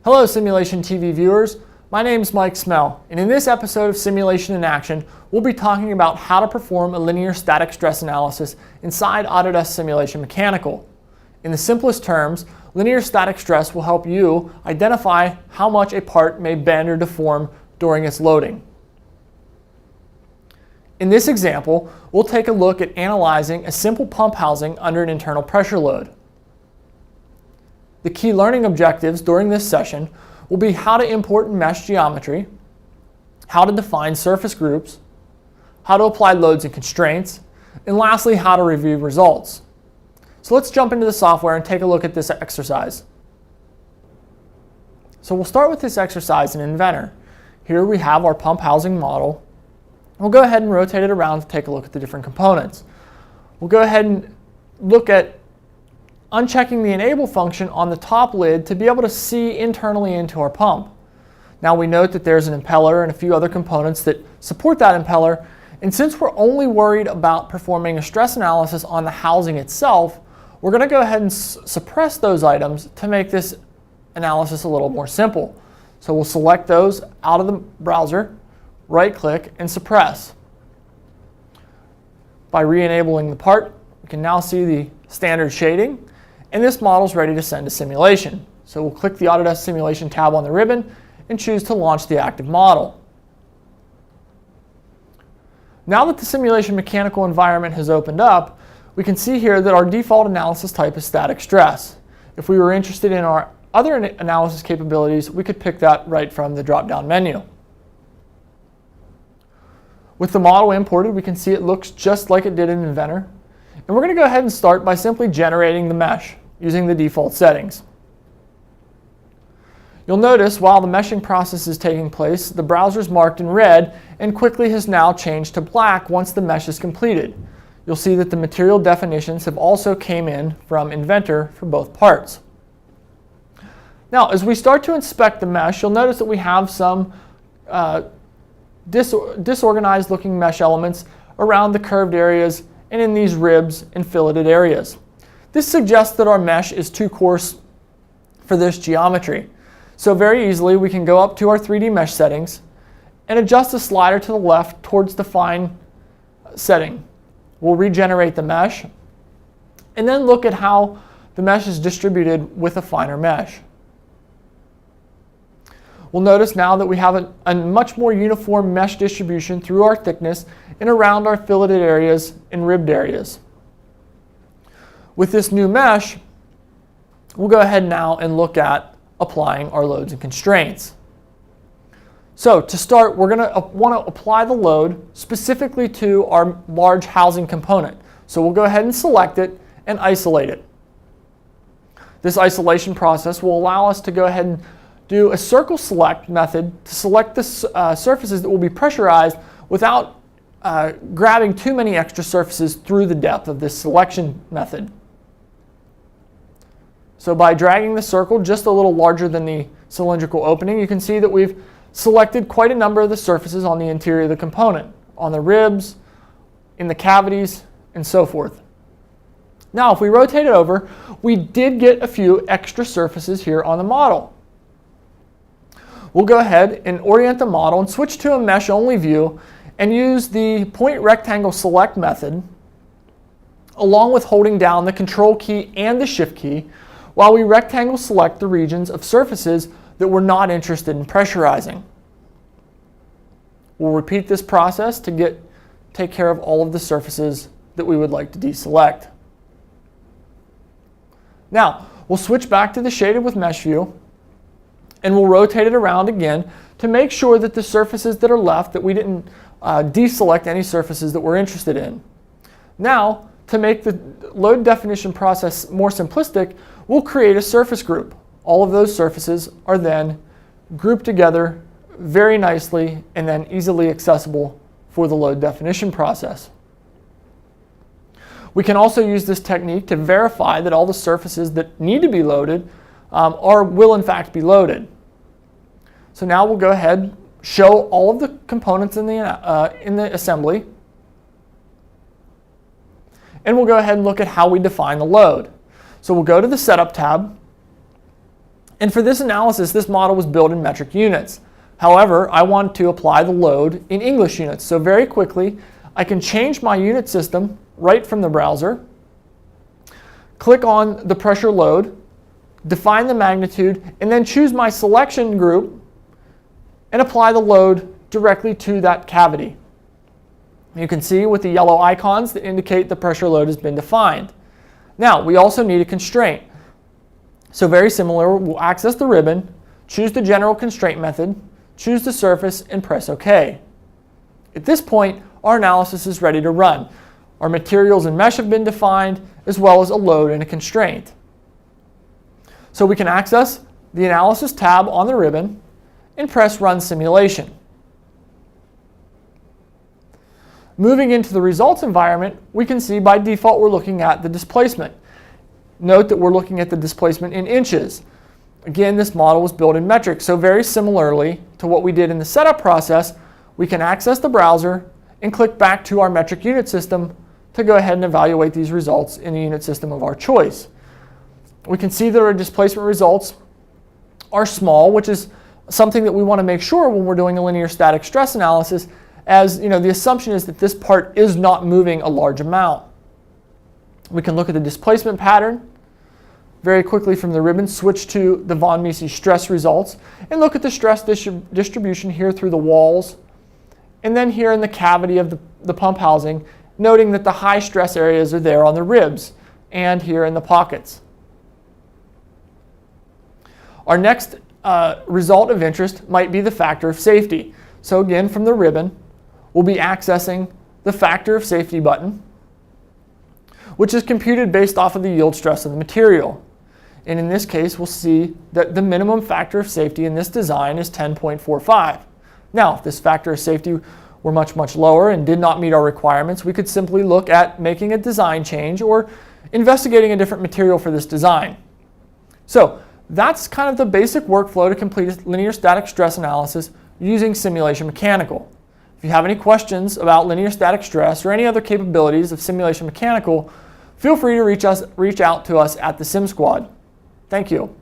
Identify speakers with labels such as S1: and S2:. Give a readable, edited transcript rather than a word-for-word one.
S1: Hello Simulation TV viewers, my name is Mike Smell, and in this episode of Simulation in Action, we'll be talking about how to perform a linear static stress analysis inside Autodesk Simulation Mechanical. In the simplest terms, linear static stress will help you identify how much a part may bend or deform during its loading. In this example, we'll take a look at analyzing a simple pump housing under an internal pressure load. The key learning objectives during this session will be how to import mesh geometry, how to define surface groups, how to apply loads and constraints, and lastly, how to review results. So let's jump into the software and take a look at this exercise. So we'll start with this exercise in Inventor. Here we have our pump housing model. We'll go ahead and rotate it around to take a look at the different components. We'll go ahead and look at unchecking the enable function on the top lid to be able to see internally into our pump. Now we note that there's an impeller and a few other components that support that impeller, and since we're only worried about performing a stress analysis on the housing itself, we're going to go ahead and suppress those items to make this analysis a little more simple. So we'll select those out of the browser, right click and suppress. By re-enabling the part, we can now see the standard shading, and this model is ready to send to simulation. So we'll click the Autodesk Simulation tab on the ribbon and choose to launch the active model. Now that the Simulation Mechanical environment has opened up, we can see here that our default analysis type is static stress. If we were interested in our other analysis capabilities, we could pick that right from the drop-down menu. With the model imported, we can see it looks just like it did in Inventor. And we're going to go ahead and start by simply generating the mesh using the default settings. You'll notice while the meshing process is taking place, the browser is marked in red and quickly has now changed to black once the mesh is completed. You'll see that the material definitions have also came in from Inventor for both parts. Now, as we start to inspect the mesh, you'll notice that we have some disorganized looking mesh elements around the curved areas and in these ribs and filleted areas. This suggests that our mesh is too coarse for this geometry. So very easily we can go up to our 3D mesh settings and adjust the slider to the left towards the fine setting. We'll regenerate the mesh and then look at how the mesh is distributed with a finer mesh. We'll notice now that we have a much more uniform mesh distribution through our thickness and around our filleted areas and ribbed areas. With this new mesh, we'll go ahead now and look at applying our loads and constraints. So to start, we're going to want to apply the load specifically to our large housing component. So we'll go ahead and select it and isolate it. This isolation process will allow us to go ahead and do a circle select method to select the surfaces that will be pressurized without grabbing too many extra surfaces through the depth of this selection method. So by dragging the circle just a little larger than the cylindrical opening, you can see that we've selected quite a number of the surfaces on the interior of the component, on the ribs, in the cavities, and so forth. Now if we rotate it over, we did get a few extra surfaces here on the model. We'll go ahead and orient the model and switch to a mesh-only view and use the point rectangle select method along with holding down the control key and the shift key while we rectangle select the regions of surfaces that we're not interested in pressurizing. We'll repeat this process to take care of all of the surfaces that we would like to deselect. Now, we'll switch back to the shaded with mesh view and we'll rotate it around again to make sure that the surfaces that are left, that we didn't deselect any surfaces that we're interested in. Now, to make the load definition process more simplistic, we'll create a surface group. All of those surfaces are then grouped together very nicely and then easily accessible for the load definition process. We can also use this technique to verify that all the surfaces that need to be loaded will in fact be loaded. So now we'll go ahead, show all of the components in the assembly, and we'll go ahead and look at how we define the load. So we'll go to the Setup tab, And for this analysis, this model was built in metric units. However, I want to apply the load in English units. So very quickly, I can change my unit system right from the browser, click on the pressure load, define the magnitude, and then choose my selection group and apply the load directly to that cavity. You can see with the yellow icons that indicate the pressure load has been defined. Now, we also need a constraint. So very similar, we'll access the ribbon, choose the general constraint method, choose the surface, and press OK. At this point, our analysis is ready to run. Our materials and mesh have been defined, as well as a load and a constraint. So we can access the Analysis tab on the ribbon and press Run Simulation. Moving into the results environment, we can see by default we're looking at the displacement. Note that we're looking at the displacement in inches. Again, this model was built in metric, so very similarly to what we did in the setup process, we can access the browser and click back to our metric unit system to go ahead and evaluate these results in the unit system of our choice. We can see that our displacement results are small, which is something that we want to make sure when we're doing a linear static stress analysis, as the assumption is that this part is not moving a large amount. We can look at the displacement pattern very quickly from the ribbon, switch to the von Mises stress results, and look at the stress distribution here through the walls, and then here in the cavity of the pump housing, noting that the high stress areas are there on the ribs and here in the pockets. Our next result of interest might be the factor of safety. So again, from the ribbon, we'll be accessing the factor of safety button, which is computed based off of the yield stress of the material. And in this case, we'll see that the minimum factor of safety in this design is 10.45. Now, if this factor of safety were much, much lower and did not meet our requirements, we could simply look at making a design change or investigating a different material for this design. So that's kind of the basic workflow to complete a linear static stress analysis using Simulation Mechanical. If you have any questions about linear static stress or any other capabilities of Simulation Mechanical, feel free to reach out to us at the Sim Squad. Thank you.